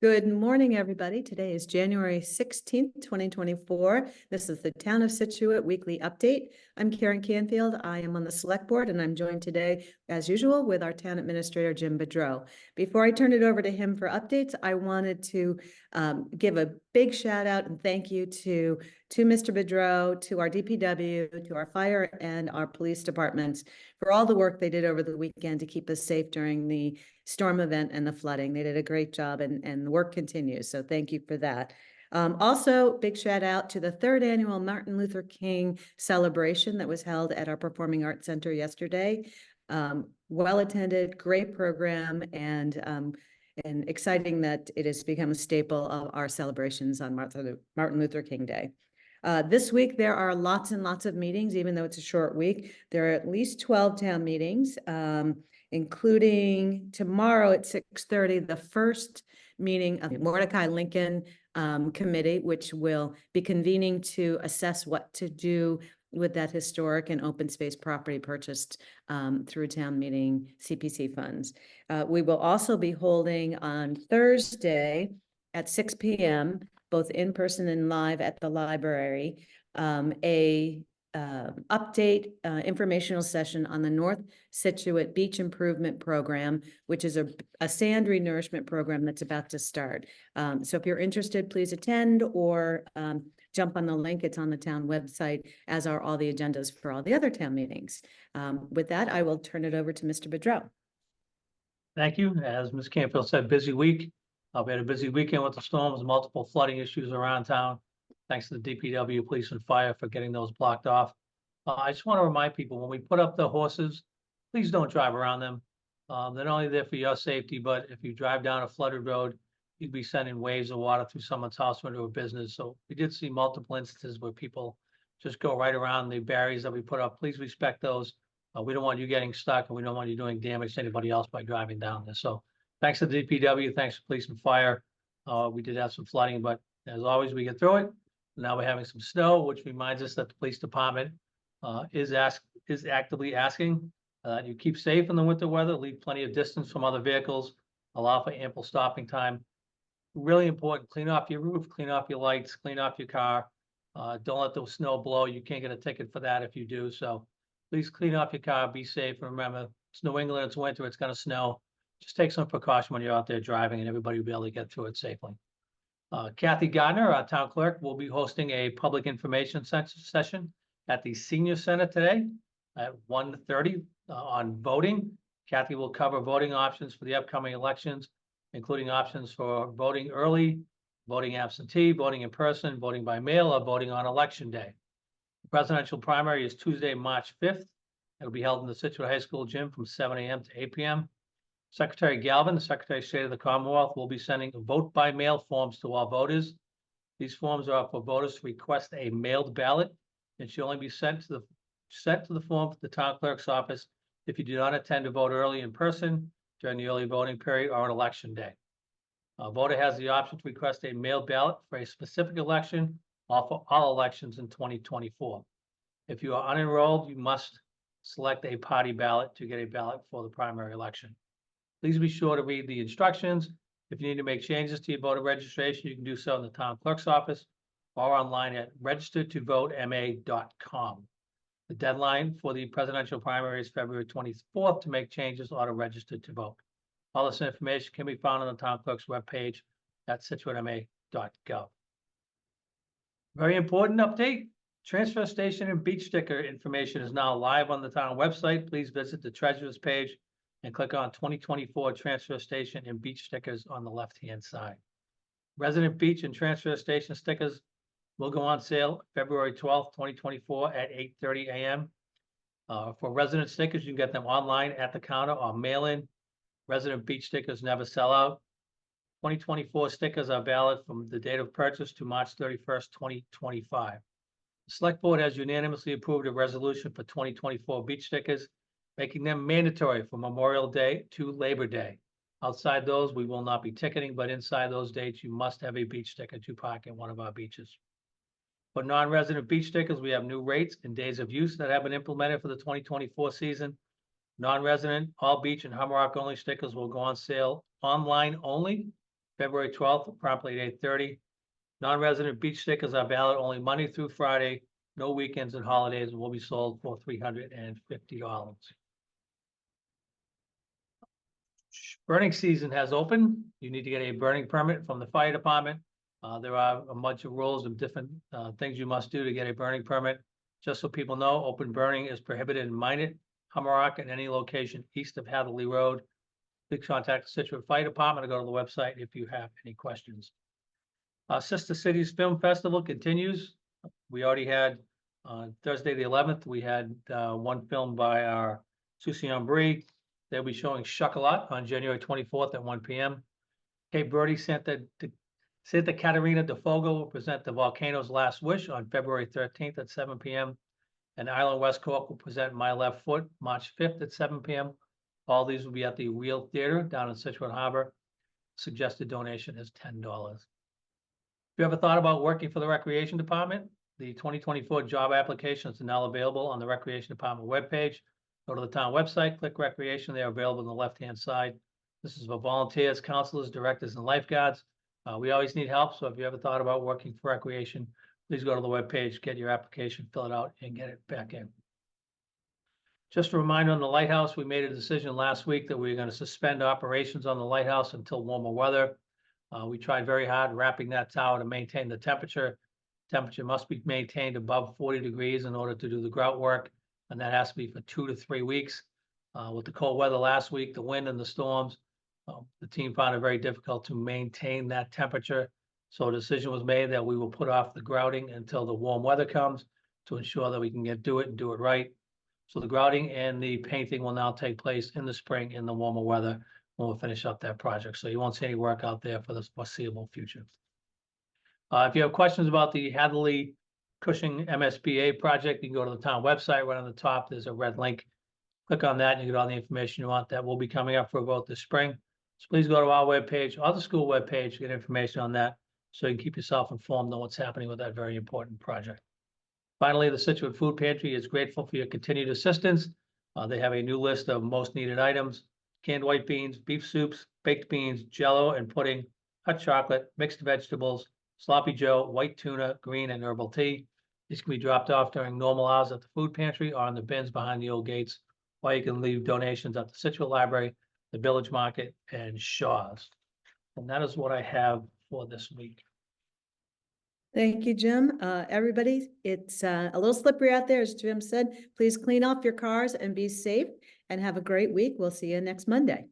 Good morning, everybody. Today is January 16th, 2024. This is the Town of Scituate Weekly Update. I'm Karen Canfield. I am on the Select Board, and I'm joined today, as usual, with our Town Administrator, Jim Boudreau. Before I turn it over to him for updates, I wanted to give a big shout out and thank you to Mr. Boudreau, to our DPW, to our fire and our police departments for all the work they did over the weekend to keep us safe during the storm event and the flooding. They did a great job, and the work continues. So thank you for that. Also, big shout out to the 3rd annual Martin Luther King celebration that was held at our Performing Arts Center yesterday. Well attended, great program, and exciting that it has become a staple of our celebrations on Martin Luther King Day. This week, there are lots and lots of meetings, even though it's a short week. There are at least 12 town meetings, including tomorrow at 6:30, the first meeting of the Mordecai Lincoln Committee, which will be convening to assess what to do with that historic and open space property purchased through town meeting CPC funds. We will also be holding on Thursday at 6 p.m., both in person and live at the library, update informational session on the North Scituate Beach Improvement Program, which is a sand renourishment program that's about to start. So if you're interested, please attend or jump on the link. It's on the town website, as are all the agendas for all the other town meetings. With that, I will turn it over to Mr. Boudreau. Thank you. As Ms. Canfield said, busy week. We had a busy weekend with the storms, multiple flooding issues around town. Thanks to the DPW, police, and fire for getting those blocked off. I just want to remind people, when we put up the horses, please don't drive around them. They're not only there for your safety, but if you drive down a flooded road, you'd be sending waves of water through someone's house or into a business. So we did see multiple instances where people just go right around the barriers that we put up. Please respect those. We don't want you getting stuck, and we don't want you doing damage to anybody else by driving down there. So thanks to the DPW, thanks to police and fire. We did have some flooding, but as always, we get through it. Now we're having some snow, which reminds us that the police department is actively asking you keep safe in the winter weather, leave plenty of distance from other vehicles, allow for ample stopping time. Really important, clean off your roof, clean off your lights, clean off your car. Don't let the snow blow. You can't get a ticket for that if you do. So please clean off your car, be safe. And remember, it's New England, it's winter, it's going to snow. Just take some precaution when you're out there driving, and everybody will be able to get through it safely. Kathy Gardner, our town clerk, will be hosting a public information session at the Senior Center today at 1:30 on voting. Kathy will cover voting options for the upcoming elections, including options for voting early, voting absentee, voting in person, voting by mail, or voting on election day. The presidential primary is Tuesday, March 5th. It'll be held in the Scituate High School gym from 7 a.m. to 8 p.m. Secretary Galvin, the Secretary of State of the Commonwealth, will be sending vote by mail forms to all voters. These forms are for voters to request a mailed ballot. It should only be sent to the form to the town clerk's office if you do not intend to vote early in person during the early voting period or on election day. A voter has the option to request a mailed ballot for a specific election or for all elections in 2024. If you are unenrolled, you must select a party ballot to get a ballot for the primary election. Please be sure to read the instructions. If you need to make changes to your voter registration, you can do so in the town clerk's office or online at registertovote.ma.com. The deadline for the presidential primary is February 24th to make changes or to register to vote. All this information can be found on the town clerk's webpage at situatema.gov. Very important update. Transfer station and beach sticker information is now live on the town website. Please visit the treasurer's page and click on 2024 transfer station and beach stickers on the left-hand side. Resident beach and transfer station stickers will go on sale February 12th, 2024 at 8:30 a.m. For resident stickers, you can get them online at the counter or mail-in. Resident beach stickers never sell out. 2024 stickers are valid from the date of purchase to March 31st, 2025. The Select Board has unanimously approved a resolution for 2024 beach stickers, making them mandatory from Memorial Day to Labor Day. Outside those, we will not be ticketing, but inside those dates, you must have a beach sticker to park at one of our beaches. For non-resident beach stickers, we have new rates and days of use that have been implemented for the 2024 season. Non-resident, all beach and Humrock only stickers will go on sale online only February 12th, promptly at 8:30. Non-resident beach stickers are valid only Monday through Friday, no weekends and holidays, and will be sold for $350. Burning season has opened. You need to get a burning permit from the fire department. There are a bunch of rules of different things you must do to get a burning permit. Just so people know, open burning is prohibited in Minot, Hummerock, and any location east of Hatherley Road. Please contact the Scituate Fire Department or go to the website if you have any questions. Sister Cities Film Festival continues. We already had on Thursday the 11th, we had one film by our Susie Brie. They'll be showing Chocolat on January 24th at 1 p.m. Cape Verde Santa Catarina de Fogo will present The Volcano's Last Wish on February 13th at 7 p.m. And Island West Cork will present My Left Foot March 5th at 7 p.m. All these will be at the Wheel Theater down in Scituate Harbor. Suggested donation is $10. If you ever thought about working for the Recreation Department, the 2024 job applications are now available on the Recreation Department webpage. Go to the town website, click Recreation. They are available on the left-hand side. This is for volunteers, counselors, directors, and lifeguards. We always need help, so if you ever thought about working for Recreation, please go to the webpage, get your application, fill it out, and get it back in. Just a reminder on the lighthouse, we made a decision last week that we were going to suspend operations on the lighthouse until warmer weather. We tried very hard wrapping that tower to maintain the temperature. Temperature must be maintained above 40 degrees in order to do the grout work, and that has to be for 2 to 3 weeks. With the cold weather last week, the wind and the storms, the team found it very difficult to maintain that temperature. So a decision was made that we will put off the grouting until the warm weather comes to ensure that we can do it and do it right. So the grouting and the painting will now take place in the spring in the warmer weather when we'll finish up that project. So you won't see any work out there for the foreseeable future. If you have questions about the Hadley Cushing MSBA project, you can go to the town website. Right on the top, there's a red link. Click on that and you get all the information you want. That will be coming up for a vote this spring. So please go to our webpage or the school webpage to get information on that so you can keep yourself informed on what's happening with that very important project. Finally, the Scituate Food Pantry is grateful for your continued assistance. They have a new list of most needed items: canned white beans, beef soups, baked beans, jello and pudding, hot chocolate, mixed vegetables, sloppy joe, white tuna, green and herbal tea. These can be dropped off during normal hours at the food pantry or in the bins behind the old gates, or you can leave donations at the Scituate Library, the Village Market, and Shaw's. And that is what I have for this week. Thank you, Jim. Everybody, it's a little slippery out there, as Jim said. Please clean off your cars and be safe and have a great week. We'll see you next Monday.